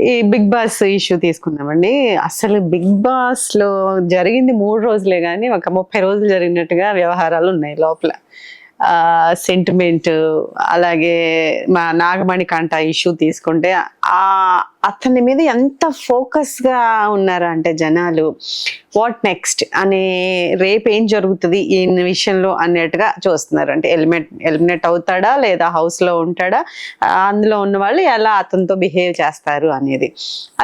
ఈ big boss issue తీసుకుందామండి. అసలు బిగ్ బాస్ లో జరిగింది 3 రోజులే కానీ ఒక 30 రోజులు జరిగినట్టుగా వ్యవహారాలు ఉన్నాయి లోపల. సెంటిమెంట్, అలాగే మా నాగమణి కంట ఇష్యూ తీసుకుంటే అతని మీద ఎంత ఫోకస్ గా ఉన్నారా అంటే జనాలు, వాట్ నెక్స్ట్ అనే, రేపు ఏం జరుగుతుంది ఈ విషయంలో అన్నట్టుగా చూస్తున్నారు. అంటే ఎలిమినేట్ అవుతాడా లేదా హౌస్ లో ఉంటాడా, అందులో ఉన్న వాళ్ళు ఎలా అతనితో బిహేవ్ చేస్తారు అనేది.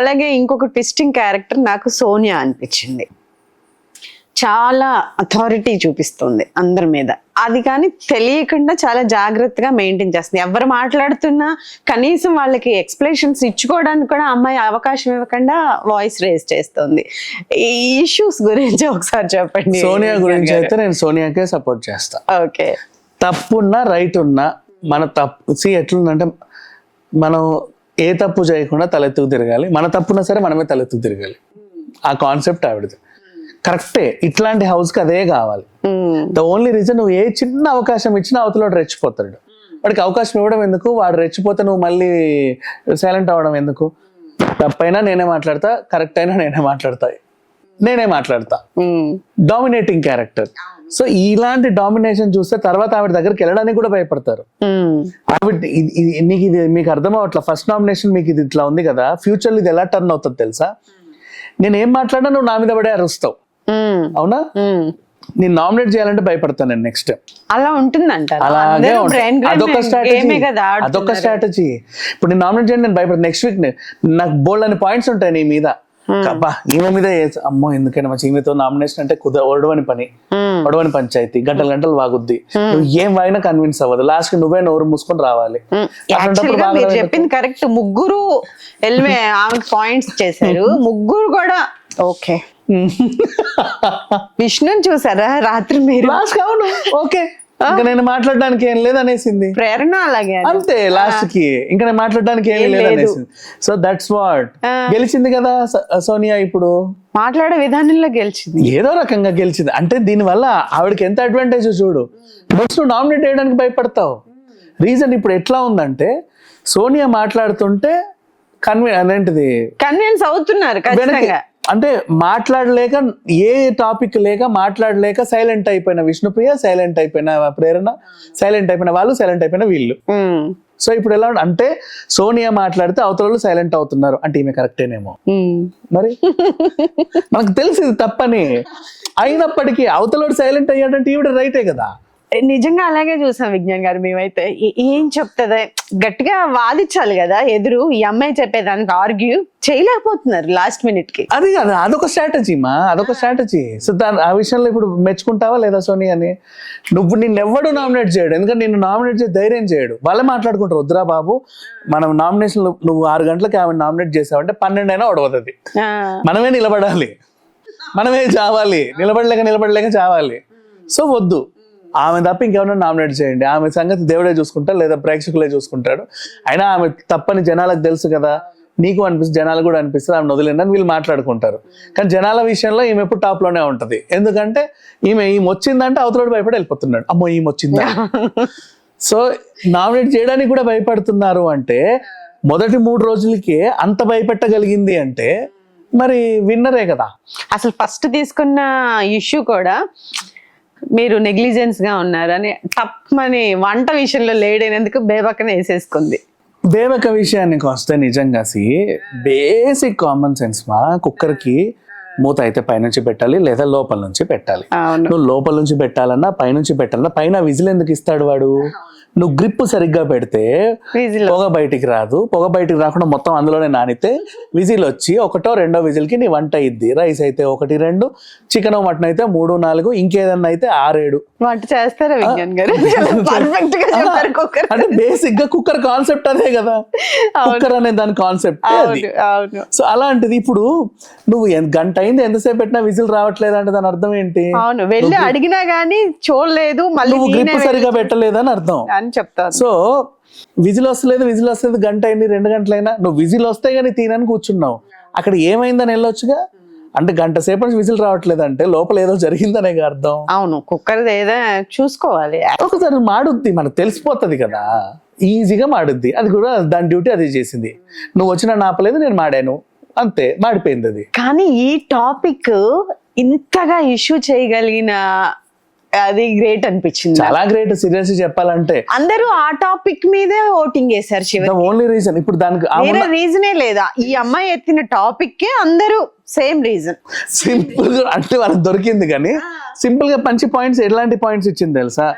అలాగే ఇంకొక ట్విస్టింగ్ క్యారెక్టర్ నాకు సోనియా అనిపించింది. చాలా అథారిటీ చూపిస్తుంది అందరి మీద, అది కానీ తెలియకుండా చాలా జాగ్రత్తగా మెయింటైన్ చేస్తుంది. ఎవరు మాట్లాడుతున్నా కనీసం వాళ్ళకి ఎక్స్ప్లెనేషన్స్ ఇచ్చుకోవడానికి కూడా అమ్మాయి అవకాశం ఇవ్వకుండా వాయిస్ రేజ్ చేస్తుంది. ఈ ఇష్యూస్ గురించి ఒకసారి చెప్పండి. సోనియా గురించి అయితే నేను సోనియాకే సపోర్ట్ చేస్తా. ఓకే, తప్పున్నా రైట్ ఉన్నా మన తప్పు ఎట్లుందంటే, మనం ఏ తప్పు చేయకుండా తలెత్తుకు తిరగాలి, మన తప్పున్నా సరే మనమే తలెత్తుకు తిరగాలి. ఆ కాన్సెప్ట్ ఆవిడది కరెక్టే. ఇట్లాంటి హౌస్ కి అదే కావాలి. ద ఓన్లీ రీజన్, నువ్వు ఏ చిన్న అవకాశం ఇచ్చినా అవతల రెచ్చిపోతాడు. వాడికి అవకాశం ఇవ్వడం ఎందుకు? వాడు రెచ్చిపోతే నువ్వు మళ్ళీ సైలెంట్ అవ్వడం ఎందుకు? తప్పైనా నేనే మాట్లాడతా, కరెక్ట్ అయినా నేనే మాట్లాడతా. Dominating character. సో ఇలాంటి డామినేషన్ చూస్తే తర్వాత ఆవిడ దగ్గరికి వెళ్ళడానికి కూడా భయపడతారు. ఆవిడ మీకు అర్థం అవట్లా. ఫస్ట్ నామినేషన్ మీకు ఇది ఇట్లా ఉంది కదా, ఫ్యూచర్ లో ఇది ఎలా టర్న్ అవుతుంది తెలుసా? నేను ఏం మాట్లాడినా నువ్వు నా మీద పడే అరుస్తావు, అవునా? నేను నామినేట్ చేయాలంటే భయపడతాను నేను నెక్స్ట్ టైం. అలా ఉంటుందంట. అలాగే అదొక స్ట్రాటజీ. ఇప్పుడు నేను నామినేట్ చేయండి, నేను భయపడతాను. నెక్స్ట్ వీక్ నాకు బోల్డ్ అని పాయింట్స్ ఉంటాయి నీ మీద. అబ్బా ఈమె మీద అమ్మో ఎందుకైనా మంచి, ఈమెతో నామినేషన్ అంటే ఒడవని పంచాయతీ, గంటలు వాగుద్ది. నువ్వు ఏం వాగినా కన్విన్స్ అవ్వదు, లాస్ట్ కి నువ్వే నోరు మూసుకొని రావాలి. మీరు చెప్పింది కరెక్ట్. ముగ్గురు ఆమెకు పాయింట్స్ చేశారు, ముగ్గురు కూడా ఓకే. విష్ణుని చూసారా రాత్రి మీరు? ఓకే, ఇంకా నేను మాట్లాడడానికి ఏం లేదు అనేసింది. ప్రేరణ అలాగే అంతే, లాస్ట్ కి ఇంకా నేను మాట్లాడడానికి ఏం లేదు అనేసింది. సో దట్స్ వాట్, గెలిచింది కదా సోనియా. ఇప్పుడు మాట్లాడే విధానంలో గెలిచింది, ఏదో రకంగా గెలిచింది. అంటే దీనివల్ల ఆవిడకి ఎంత అడ్వాంటేజ్ చూడు. నెక్స్ట్ నువ్వు నామినేట్ చేయడానికి భయపడతావు. రీజన్ ఇప్పుడు ఎట్లా ఉందంటే, సోనియా మాట్లాడుతుంటే కన్విన్స్ అవుతున్నారు. అంటే మాట్లాడలేక, ఏ టాపిక్ లేక మాట్లాడలేక సైలెంట్ అయిపోయిన విష్ణుప్రియ, సైలెంట్ అయిపోయిన ప్రేరణ, సైలెంట్ అయిపోయిన వాళ్ళు, సైలెంట్ అయిపోయిన వీళ్ళు. సో ఇప్పుడు ఎలా అంటే, సోనియా మాట్లాడితే అవతల సైలెంట్ అవుతున్నారు అంటే ఈమె కరెక్టేనేమో. మరి మనకు తెలిసి తప్పని అయినప్పటికీ అవతల సైలెంట్ అయ్యాడంటే ఈవిడ రైటే కదా. నిజంగా అలాగే చూసాం విజ్ఞాన్ గారు. మేమైతే ఏం చెప్తుంది, గట్టిగా వాదించాలి కదా ఎదురు. ఈ అమ్మాయి చెప్పేదానికి ఆర్గ్యూ చేయలేకపోతున్నారు లాస్ట్ మినిట్ కి. అది కదా, అదొక స్ట్రాటజీ అదొక స్ట్రాటజీ. సో ఆ విషయంలో ఇప్పుడు మెచ్చుకుంటావా లేదా సోనియాని? నిన్నెవ్వడు నామినేట్ చేయడు, ఎందుకంటే నిన్ను నామినేట్ చేసి ధైర్యం చేయడు. వాళ్ళే మాట్లాడుకుంటారు, వద్దురా బాబు మనం నామినేషన్ నువ్వు 6 గంటలకి ఆమె నామినేట్ చేసావంటే 12 అయినా ఒడవదు. మనమే నిలబడాలి, మనమే చావాలి, నిలబడలేక చావాలి. సో వద్దు, ఆమె తప్ప ఇంకెవరైనా నామినేట్ చేయండి. ఆమె సంగతి దేవుడే చూసుకుంటాడు లేదా ప్రేక్షకులే చూసుకుంటాడు. అయినా ఆమె తప్పని జనాలకు తెలుసు కదా, నీకు అనిపిస్తుంది, జనాలు కూడా అనిపిస్తుంది, ఆమె వదిలేదని వీళ్ళు మాట్లాడుకుంటారు. కానీ జనాల విషయంలో ఈమె ఎప్పుడు టాప్ లోనే ఉంటది. ఎందుకంటే ఈమె వచ్చిందంటే అవతల భయపడి వెళ్ళిపోతున్నాడు, అమ్మో ఈమె వచ్చిందా. సో నామినేట్ చేయడానికి కూడా భయపడుతున్నారు అంటే, మొదటి 3 రోజులకే అంత భయపెట్టగలిగింది అంటే మరి విన్నరే కదా. అసలు ఫస్ట్ తీసుకున్న ఇష్యూ కూడా మీరు నెగ్లిజెన్స్ గా ఉన్నారని, తప్పని వంట విషయంలో లేడైనందుకు బేబక్కనే వేసేసుకుంది. బేబక్క విషయానికి వస్తే నిజంగా బేసిక్ కామన్ సెన్స్ కుక్కర్ కి మూత అయితే పైనుంచి పెట్టాలి లేదా లోపల నుంచి పెట్టాలి. నువ్వు లోపల నుంచి పెట్టాలన్నా పైనుంచి పెట్టాలన్నా, పైన విజిల్ ఎందుకు ఇస్తాడు వాడు? నువ్వు గ్రిప్ సరిగ్గా పెడితే పొగ బయటికి రాదు, పొగ బయటికి రాకుండా మొత్తం అందులోనే నానితే విజిల్ వచ్చి 1ో 2ో విజిల్ కి నీ వంట ఇద్ది. రైస్ అయితే 1 2, చికెన్ మటన్ అయితే 3 4, ఇంకేదన్నా అయితే 6 7 వంట చేస్తారా విజ్ఞాన్ గారు? అంటే బేసిక్ గా కుక్కర్ కాన్సెప్ట్ అదే కదా, కుక్కర్ అనే దాని కాన్సెప్ట్. సో అలాంటిది ఇప్పుడు నువ్వు గంట అయింది, ఎంతసేపు పెట్టినా విజిల్ రావట్లేదు అంటే దాని అర్థం ఏంటి? అవును, వెళ్ళి అడిగినా గానీ చూడలేదు, మళ్ళీ గ్రిప్ సరిగా పెట్టలేదని అర్థం అని చెప్తాను. సో విజిల్ వస్తలేదు, గంట అయింది, 2 గంటలైనా నువ్వు విజిల్ వస్తే గానీ తినని కూర్చున్నావు. అక్కడ ఏమైందని వెళ్ళొచ్చుగా. అంటే గంట సేపు నుంచి విజిల్ రావట్లేదు అంటే లోపల ఏదో జరిగిందనే అర్థం. అవును, కుక్కర్ ఏదో చూసుకోవాలి. ఒకసారి మాడుద్ది, మనకు తెలిసిపోతుంది కదా. ఈజీగా మాడుద్ది. అది కూడా దాని డ్యూటీ అది చేసింది. నువ్వు వచ్చినా నాపలేదు, నేను మాడాను, అంతే, మాడిపోయింది అది. కానీ ఈ టాపిక్ ఇంతగా ఇష్యూ చేయగలిగిన అది గ్రేట్ అనిపించింది. చాలా గ్రేట్. సీరియస్లీ చెప్పాలంటే అందరూ ఆ టాపిక్ మీదే ఓటింగ్ చేశారు. ద ఓన్లీ రీజన్ ఇప్పుడు దానికి వేరే రీజనే లేదా, ఈ అమ్మాయి ఎత్తిన టాపిక్ కే అందరూ సేమ్ రీజన్. సింపుల్ గా అంటే వాళ్ళకి దొరికింది. కానీ సింపుల్ గా మంచి పాయింట్స్, ఎలాంటి పాయింట్స్ ఇచ్చింది తెలుసా?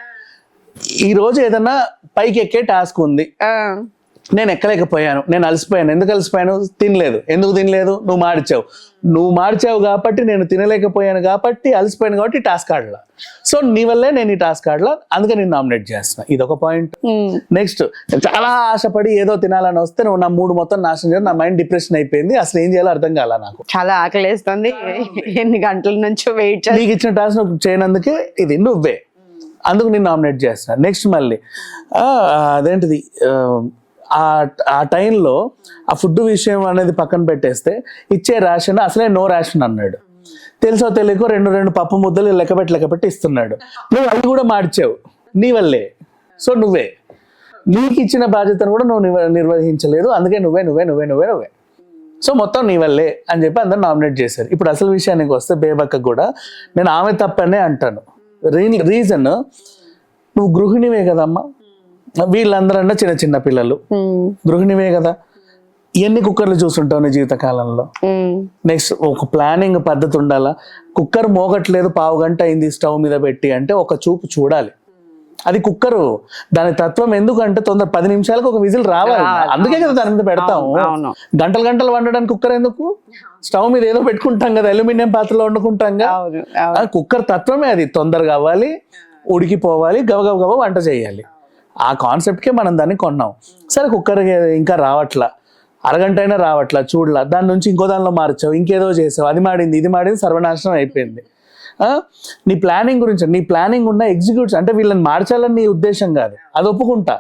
ఈ రోజు ఏదన్నా పైకి ఎక్కే టాస్క్ ఉంది, నేను ఎక్కలేకపోయాను, నేను అలసిపోయాను. ఎందుకు అలసిపోయాను? తినలేదు. ఎందుకు తినలేదు? నువ్వు మార్చావు కాబట్టి నేను తినలేకపోయాను, కాబట్టి అలసిపోయాను, కాబట్టి టాస్క్ ఆడలా. సో నీ వల్లే నేను ఈ టాస్క్ ఆడలా, అందుకే నేను నామినేట్ చేస్తున్నా. ఇదొక పాయింట్. నెక్స్ట్, చాలా ఆశపడి ఏదో తినాలని వస్తే నువ్వు నా మూడు మొత్తం నాశనం చేయాలి, నా మైండ్ డిప్రెషన్ అయిపోయింది, అసలు ఏం చేయాలో అర్థం కాల నాకు. చాలా ఆకలేస్తుంది, ఎన్ని గంటల నుంచో వెయిట్ చేసి నీకు ఇచ్చిన టాస్క్ నువ్వు చేయనందుకే ఇది నువ్వే, అందుకు నేను నామినేట్ చేస్తున్నా. నెక్స్ట్ మళ్ళీ అదేంటిది, ఆ టైంలో ఆ ఫుడ్ విషయం అనేది పక్కన పెట్టేస్తే ఇచ్చే రేషన్ అసలే నో రేషన్ అన్నాడు. తెలుసో తెలియకో రెండు పప్పు ముద్దలు లెక్కపెట్టి ఇస్తున్నాడు. నువ్వు అవి కూడా మార్చావు, నీ వల్లే. సో నువ్వే, నీకు ఇచ్చిన బాధ్యతను కూడా నువ్వు నిర్వహించలేదు, అందుకే నువ్వే. సో మొత్తం నీ వల్లే అని చెప్పి అందరు నామినేట్ చేశారు. ఇప్పుడు అసలు విషయానికి వస్తే బేబక్క కూడా నేను ఆమె తప్పనే అంటాను. రీజన్, నువ్వు గృహిణివే కదమ్మా, వీళ్ళందరన్నా చిన్న పిల్లలు, గృహిణివే కదా, ఎన్ని కుక్కర్లు చూసుంటావు నీ జీవితకాలంలో? నెక్స్ట్, ఒక ప్లానింగ్ పద్ధతి ఉండాలా. కుక్కర్ మోగట్లేదు, పావు గంట అయింది స్టవ్ మీద పెట్టి అంటే ఒక చూపు చూడాలి. అది కుక్కరు, దాని తత్వం ఎందుకంటే 10 నిమిషాలకు ఒక విజిల్ రావాలి, అందుకే కదా దాని మీద పెడతాము. గంటలు వండడానికి కుక్కర్ ఎందుకు? స్టవ్ మీద ఏదో పెట్టుకుంటాం కదా, అల్యూమినియం పాత్రలో వండుకుంటాం కదా. కుక్కర్ తత్వమే అది, తొందరగా అవ్వాలి, ఉడికిపోవాలి, గబగబ వంట చేయాలి. ఆ కాన్సెప్ట్కే మనం దాన్ని కొన్నాం. సరే, కుక్కర్ ఇంకా రావట్లా, అరగంట అయినా రావట్లా, చూడలా, దాని నుంచి ఇంకో దానిలో మార్చావు, ఇంకేదో చేసావు, అది మాడింది, ఇది మాడింది, సర్వనాశనం అయిపోయింది. నీ ప్లానింగ్ గురించి, నీ ప్లానింగ్ ఉన్న ఎగ్జిక్యూట్స్ అంటే వీళ్ళని మార్చాలని నీ ఉద్దేశం కాదు, అది ఒప్పుకుంటా.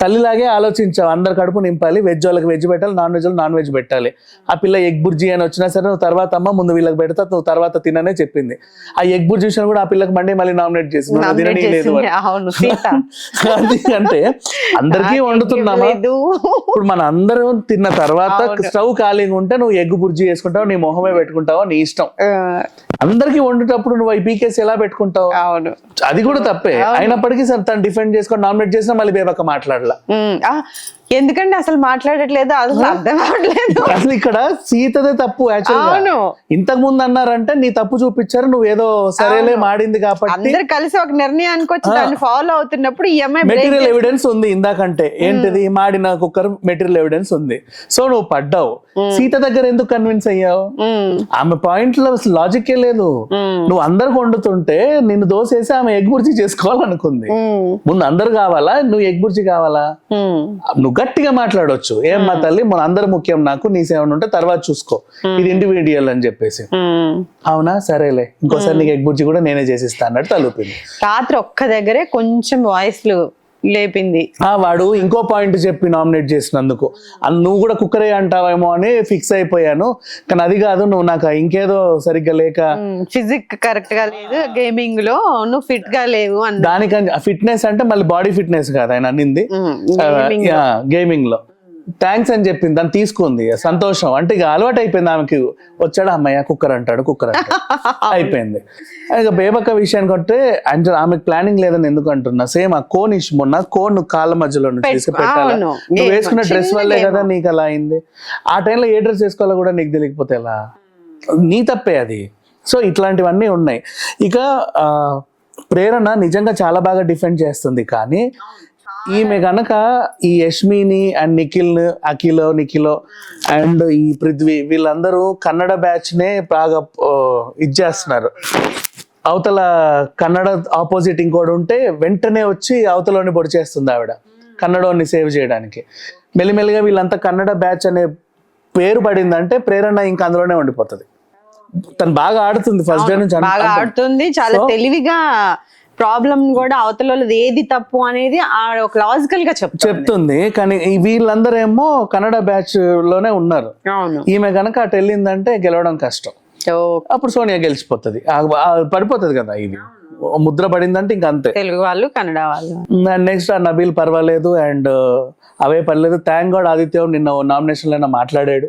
తల్లిలాగే ఆలోచించావు, అందరు కడుపు నింపాలి, వెజ్ వాళ్ళకి వెజ్ పెట్టాలి, నాన్ వెజ్ వాళ్ళకి నాన్ వెజ్ పెట్టాలి. ఆ పిల్ల ఎగ్ బుర్జీ అని వచ్చినా సరే నువ్వు తర్వాత అమ్మ ముందు వీళ్ళకి పెడతా, నువ్వు తర్వాత తిననే చెప్పింది. ఆ ఎగ్ బుర్జీ విషయం కూడా ఆ పిల్లకి మళ్ళీ నామినేట్ చేసి అంటే అందరికీ వండుతున్నామా? ఇప్పుడు మన అందరం తిన్న తర్వాత స్టవ్ ఖాళీగా ఉంటే నువ్వు ఎగ్ బుర్జీ వేసుకుంటావు, నీ మొహమే పెట్టుకుంటావో నీ ఇష్టం. అందరికి వండేటప్పుడు నువ్వు పీకేసి ఎలా పెట్టుకుంటావు? అది కూడా తప్పే. అయినప్పటికీ సరే తను డిఫెండ్ చేసుకొని నామినేట్ చేసినా మళ్ళీ బేబక్క మాట్లాడలా. ఎందుకంటే అసలు మాట్లాడట్లేదు, అసలు అర్థం అవ్వట్లేదు. అసలు ఇక్కడ సీతదే తప్పు. యాక్చువల్గా ఇంతకు ముందు అన్నారంటే నీ తప్పు చూపించారు, నువ్వు ఏదో సరేలే మాడింది కాబట్టి అందరు కలిసి ఒక నిర్ణయానికి వచ్చి దాన్ని ఫాలో అవుతున్నప్పుడు మెటీరియల్ ఎవిడెన్స్ ఉంది. ఇందాకంటే ఏంటిది, మాడిన కుక్కర్ మెటీరియల్ ఎవిడెన్స్ ఉంది. సో నువ్వు పడ్డావు. సీత దగ్గర ఎందుకు కన్విన్స్ అయ్యావు? ఆమె పాయింట్ లో లాజిక్ లేదు. నువ్వు అందరికి వండుతుంటే నిన్ను దోసేసి ఆమె ఎగ్ బుర్జీ చేసుకోవాలనుకుంది. ముందు అందరు కావాలా, నువ్వు ఎగ్ బుర్జీ కావాలా? నువ్వు గట్టిగా మాట్లాడొచ్చు, ఏమ్మా తల్లి మన అందరు ముఖ్యం, నాకు నీ సేవ ఉంటే తర్వాత చూసుకో, ఇది ఇండివిడ్యువల్ అని చెప్పేసి. అవునా, సరేలే, ఇంకోసారి నీకు ఎగ్ బుర్జీ కూడా నేనే చేసిస్తా అన్నట్టు తలుపింది. రాత్రి ఒక్క దగ్గరే కొంచెం వాయిస్లు లేపింది. వాడు ఇంకో పాయింట్ చెప్పి నామినేట్ చేసినందుకు నువ్వు కూడా కుక్కరే అంటావేమో అని ఫిక్స్ అయిపోయాను. కానీ అది కాదు, నువ్వు నాకు ఇంకేదో సరిగ్గా లేక ఫిజిక్ కరెక్ట్ గా లేదు, గేమింగ్ లో నువ్వు ఫిట్ గా లేవు అన్న. దానికని ఫిట్నెస్ అంటే మళ్ళీ బాడీ ఫిట్నెస్ కాదు ఆయన అన్నింది, గేమింగ్ లో. థ్యాంక్స్ అని చెప్పింది, దాన్ని తీసుకుంది, సంతోషం. అంటే ఇక అలవాటు అయిపోయింది ఆమెకి. వచ్చాడు అమ్మయ్య కుక్కర్ అంటాడు అయిపోయింది. ఇక బేబక్క విషయానికి వస్తే ఆమెకు ప్లానింగ్ లేదని ఎందుకు అంటున్నా, సేమ్ ఆ కోన్ ఇష్యూ, మొన్న కోన్ కాళ్ళ మధ్యలో పెట్టాలి, నువ్వు వేసుకున్న డ్రెస్ వల్లే కదా నీకు అలా అయింది. ఆ టైంలో ఏ డ్రెస్ వేసుకోవాలో కూడా నీకు తెలియకపోతే ఎలా? నీ తప్పే అది. సో ఇట్లాంటివన్నీ ఉన్నాయి. ఇక ప్రేరణ నిజంగా చాలా బాగా డిఫెండ్ చేస్తుంది. కానీ ఈమె గనక ఈ యష్మిని అండ్ నిఖిలో అండ్ ఈ పృథ్వీ వీళ్ళందరూ కన్నడ బ్యాచ్ నే బాగా ఇచ్చేస్తున్నారు. అవతల కన్నడ ఆపోజిట్ ఇంకోటి ఉంటే వెంటనే వచ్చి అవతలని పొడి చేస్తుంది ఆవిడ, కన్నడోని సేవ్ చేయడానికి. మెల్లిమెల్లిగా వీళ్ళంతా కన్నడ బ్యాచ్ అనే పేరు పడిందంటే ప్రేరణ ఇంకా అందులోనే ఉండిపోతుంది. తను బాగా ఆడుతుంది, ఫస్ట్ డే నుంచి బాగా ఆడుతుంది, చాలా తెలివిగా ప్రాబ్లం కూడా అవతల ఏది తప్పు అనేది ఒక లాజికల్ గా చెప్తుంది. కానీ వీళ్ళందరూ ఏమో కన్నడ బ్యాచ్ లోనే ఉన్నారు. ఈమె గనక అటు వెళ్ళిందంటే గెలవడం కష్టం. అప్పుడు సోనియా గెలిచిపోతుంది, పడిపోతుంది కదా. ఇది ముద్ర పడిందంటే ఇంక అంతే. తెలుగు వాళ్ళు, కన్నడ వాళ్ళు. నెక్స్ట్ ఆ నబీల్ పర్వాలేదు అండ్ అవే పర్లేదు. థ్యాంక్ గాడ్ ఆదిత్య నిన్న నామినేషన్ లో మాట్లాడాడు,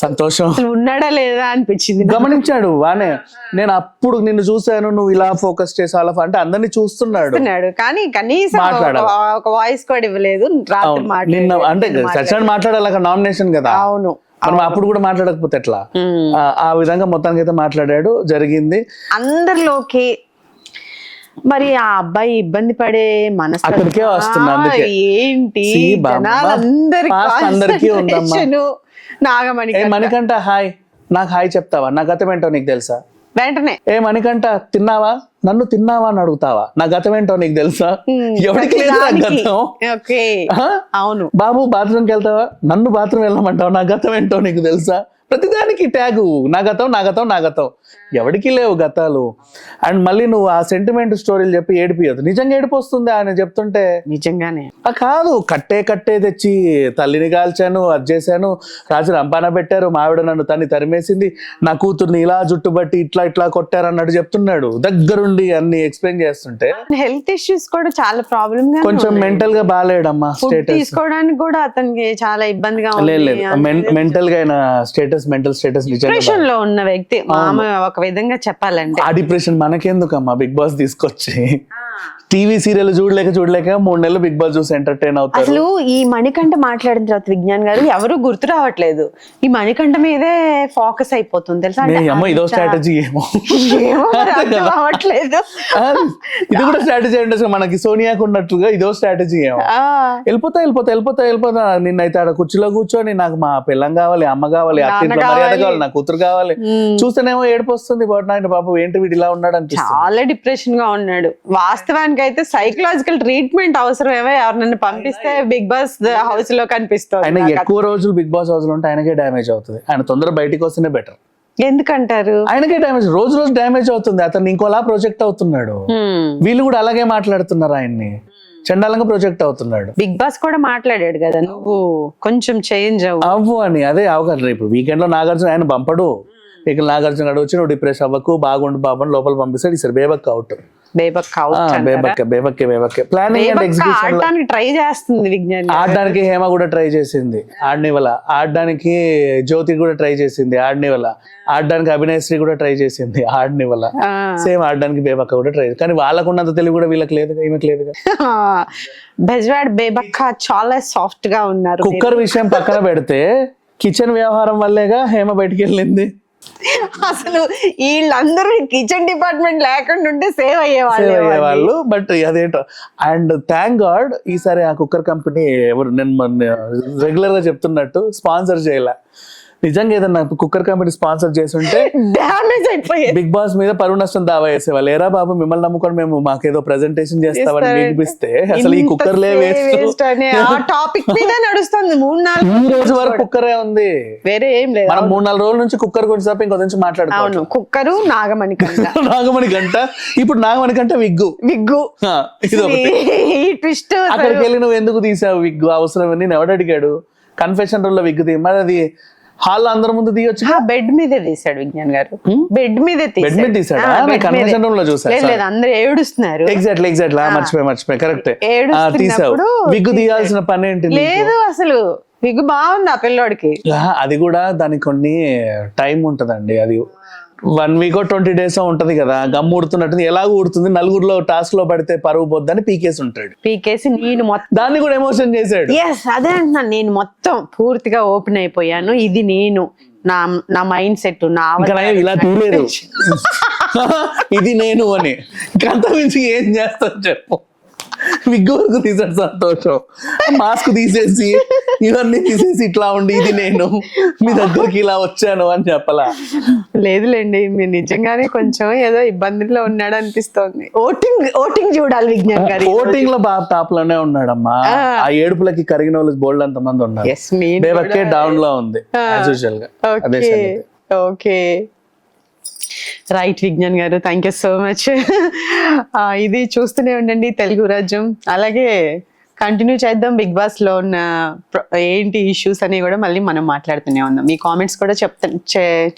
సంతోషం. అసలు ఉన్నాడా లేదా అనిపించింది. గమనించాడు బానే. నేను అప్పుడు నిన్ను చూశాను, నువ్వు ఇలా ఫోకస్ చేసి అలా అంటే అందరినీ చూస్తున్నాడు, కానీ కనీసం ఒక వాయిస్ కూడా ఇవ్వలేదు. రాత్రి నిన్న అంటే సచిన్ మాట్లాడాలి నామినేషన్ కదా. అవును, మనం అప్పుడు కూడా మాట్లాడకపోతే ఎట్లా. ఆ విధంగా మొత్తానికి అయితే మాట్లాడాడు, జరిగింది అందరిలోకి. మరి ఆ అబ్బాయి ఇబ్బంది పడే మనసు అక్కడికే వస్తుంది. అందుకే ఏంటి జనాలందరికీ నాగమణి మణికంఠ హాయ్, నాకు హాయ్ చెప్తావా, నా గతం ఏంటో నీకు తెలుసా? వెంటనే మణికంఠ తిన్నావా, నన్ను తిన్నావా అని అడుగుతావా, నా గతం ఏంటో నీకు తెలుసా? ఎవరికి లేదు నా గతం. అవును బాబు బాత్రూమ్కి వెళ్తావా, నన్ను బాత్రూమ్ వెళ్ళమంటావా, నా గతం ఏంటో నీకు తెలుసా? ప్రతిదానికి ట్యాగు నా గతం నా గతం నా గతం. ఎవరికి లేవు గతాలు. అండ్ మళ్ళీ నువ్వు ఆ సెంటిమెంట్ స్టోరీలు చెప్పి ఏడిపియదు. నిజంగా ఏడిపి వస్తుంది ఆయన చెప్తుంటే. నిజంగానే కాదు, కట్టే తెచ్చి తల్లిని కాల్చాను, అది చేశాను, రాజు రంపాన పెట్టారు, మావిడ నన్ను తరిమేసింది, నా కూతుర్ని ఇలా జుట్టుబట్టి ఇట్లా కొట్టారు అన్నట్టు చెప్తున్నాడు దగ్గరుండి అన్ని ఎక్స్ప్లెయిన్ చేస్తుంటే. హెల్త్ ఇష్యూస్ కూడా చాలా ప్రాబ్లమ్ గా, కొంచెం మెంటల్ గా బాగాలేడమ్మా. స్టేటస్ తీసుకోవడానికి కూడా అతనికి చాలా ఇబ్బందిగా మెంటల్ గా ఆయన మెంటల్ స్టేటస్ డిప్రెషన్ లో ఉన్న వ్యక్తి. ఒక విధంగా చెప్పాలంటే ఆ డిప్రెషన్ మనకెందుకమ్మా, బిగ్ బాస్ తీసుకొచ్చి టీవీ సీరియల్ చూడలేక 3 నెలలు బిగ్ బాస్ చూసి ఎంటర్టైన్ అవుతారు. అసలు ఈ మణికంఠ మాట్లాడిన తర్వాత విజ్ఞాన్ గారు ఎవరు గుర్తు రావట్లేదు. ఈ మణికంఠ మీదే ఫోకస్ అయిపోతుంది తెలుసా. ఇదో స్ట్రాటజీ ఏమో రావట్లేదు. ఇది కూడా స్ట్రాటజీ అంటే మనకి సోనియాకు ఉన్నట్లుగా ఇదో స్ట్రాటజీ ఏమో. వెళ్ళిపోతా నిన్నైతే ఆడ కుర్చీలో కూర్చొని నాకు మా పిల్లం కావాలి, అమ్మ కావాలి, అత్తింట్లో మర్యాద కావాలి, నా కూతురు కావాలి, చూస్తేనేమో ఏడుపు వస్తుంది. నాయన బాబు ఏంటి వీడు ఇలా ఉన్నాడు అని. చాలా డిప్రెషన్ గా ఉన్నాడు. వాస్తవానికి అయితే సైకలాజికల్ ట్రీట్మెంట్ అవసరమేమో. ఎవరినైనా పంపిస్తే బిగ్ బాస్ హౌస్ లో కనిపిస్తుంది. ఆయన ఎక్కువ రోజులు బిగ్ బాస్ హౌస్ లో ఉంటే ఆయనకే డ్యామేజ్ అవుతుంది. ఆయన తొందరగా బయటికి వస్తేనే బెటర్. ఎందుకంటారు? ఆయనకే డ్యామేజ్, రోజు డ్యామేజ్ అవుతుంది. అతను ఇంకోలా ప్రొజెక్ట్ అవుతున్నాడు. వీళ్ళు కూడా అలాగే మాట్లాడుతున్నారు, ఆయన్ని చండాలంగా ప్రొజెక్ట్ అవుతున్నాడు. బిగ్ బాస్ కూడా మాట్లాడాడు కదా, నువ్వు కొంచెం చేంజ్ అవ్వు అని. అదే అవకాశం. ఇప్పుడు వీకెండ్ లో నాగార్జున ఆయన పంపడు. ఇక నాగార్జున గారు వచ్చి నువ్వు డిప్రెస్ అవ్వకు, బాగుండు బాబు లోపల పంపిస్తాడు. ఈసారి బేబక్ out. Planning and execution try చేస్తుంది విజ్ఞాన్. ఆడడానికి హేమ కూడా ట్రై చేసింది, ఆడనివల. ఆడడానికి జ్యోతి కూడా ట్రై చేసింది, ఆడనివల. ఆడడానికి అభినయశ్రీ కూడా ట్రై చేసింది, ఆడనివల. సేమ్ ఆడడానికి బేబక్క కూడా ట్రై, కానీ వాళ్ళకున్నంత తెలివి కూడా వీళ్ళకి లేదు, ఈమెకి లేదు. బెజ్వాడ్ బేబక్క చాలా సాఫ్ట్ గా ఉన్నారు. కుక్కర్ విషయం పక్కన పెడితే కిచెన్ వ్యవహారం వల్లేగా హేమ బయటికి వెళ్ళింది. అసలు వీళ్ళందరూ కిచెన్ డిపార్ట్మెంట్ లేకుండా ఉంటే సేవ్ అయ్యేవాళ్ళు. బట్ అదేంటో. అండ్ థ్యాంక్ గాడ్ ఈసారి ఆ కుక్కర్ కంపెనీ ఎవరు, నేను రెగ్యులర్ గా చెప్తున్నట్టు స్పాన్సర్ చేయలే. నిజంగా ఏదన్నా కుక్కర్ కంపెనీ స్పాన్సర్ చేసి ఉంటే డామేజ్ అయిపోయాయి. బిగ్ బాస్ మీద పరువు నష్టం దావా వేసేవాళ్ళు. ఏరా బాబు మిమ్మల్ని నమ్ముకొని మేము మాకేదో ప్రెజెంటేషన్ చేస్తామని వినిపిస్తే అసలు ఈ కుక్కర్లే వేస్ట్ టాపిక్ మీద నడుస్తుంది. 3-4 రోజు వరకు కుక్కరే ఉంది, వేరే ఏం లేదు. మనం 3-4 రోజుల నుంచి కుక్కర్ గురించి తప్ప ఇంకో నుంచి మాట్లాడుతాం. కుక్కరు నాగమణికంఠ నాగమణికంఠ ఇప్పుడు నాగమణికంఠ విగ్గు ఇది ఒకటి. ట్విస్ట్. అక్కడికి వెళ్ళి నువ్వు ఎందుకు తీసావు విగ్గు, అవసరం నేను ఎవడు అడిగాడు? కన్ఫెషన్ రూమ్ లో విగ్గు తీ, మరి అది హాల్ అందరి ముందు తీయొచ్చు. బెడ్ మీదే తీసాడు విజ్ఞాన్ గారు, బెడ్ మీదే తీసాడు. కన్వెన్షన్ రూమ్ లో చూసాను, అందరూ ఏడుస్తున్నారు. ఎగ్జాక్ట్లీ మర్చిపోయి కరెక్ట్ తీసావు. విగ్గు తీయాల్సిన పని ఏంటి? లేదు అసలు విగ్గు బాగుంది ఆ పిల్లోడికి. అది కూడా దానికి కొన్ని టైం ఉంటదండి. అది 1 week or 20 days ఉంటది కదా. గమ్ము ఉడుతున్నట్టు ఎలాగో ఉడుతుంది. నలుగురిలో టాస్క్ లో పడితే పరువు పోద్దని పీకేసి ఉంటాడు. పీకేసి నేను మొత్తం దాన్ని కూడా ఎమోషన్ చేశాడు. అదే అంటున్నాను, నేను మొత్తం పూర్తిగా ఓపెన్ అయిపోయాను. ఇది నేను, నా మైండ్ సెట్, ఇలా తీయలేదు ఇది నేను అని. అంత మించి ఏం చేస్తాను చెప్పు. విగ్గు వరకు తీసాడు, సంతోషం. మాస్క్ తీసేసి ఇవన్నీ తీసేసి ఇట్లా ఉండి ఇది నేను మీ దగ్గరికి ఇలా వచ్చాను అని చెప్పలా. లేదులేండి, మీరు నిజంగానే కొంచెం ఏదో ఇబ్బందుల్లో ఉన్నాడు అనిపిస్తోంది. ఓటింగ్ చూడాలి విజ్ఞాన్ గారు. ఓటింగ్ లో బాగా టాప్ లోనే ఉన్నాడమ్మా. ఆ ఏడుపులకి కరిగిన వాళ్ళు బోల్డ్ అంత మంది ఉన్నారు. బేబక్కే డౌన్ లో ఉంది యాజ్ యూజువల్ గా. ఓకే రైట్ విజ్ఞాన్ గారు, థ్యాంక్ యూ సో మచ్. ఇది చూస్తూనే ఉండండి తెలుగు రాజ్యం. అలాగే కంటిన్యూ చేద్దాం. బిగ్ బాస్ లో ఉన్న ఏంటి ఇష్యూస్ అని కూడా మళ్ళీ మనం మాట్లాడుతూనే ఉందాం. మీ కామెంట్స్ కూడా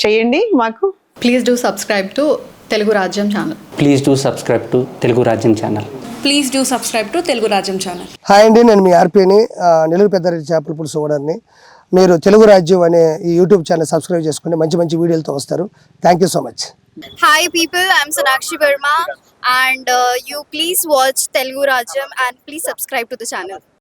చేయండి మాకు. Please do subscribe to Telugu Rajyam channel. Please do subscribe to Telugu Rajyam channel. Please do subscribe to Telugu Rajyam channel. Hi అండి, నేను మీ ఆర్పీని, నెల్లూరు పెద్దారెడ్డి చేపల పులుసు ఓనర్ని. మీరు తెలుగు రాజ్యం అనే ఈ యూట్యూబ్ ఛానల్ సబ్స్క్రైబ్ చేసుకుని మంచి మంచి వీడియోలతో వస్తారు. Thank you so much. Hi people, I'm Sonakshi Verma and you please watch Telugu Rajyam and please subscribe to the channel.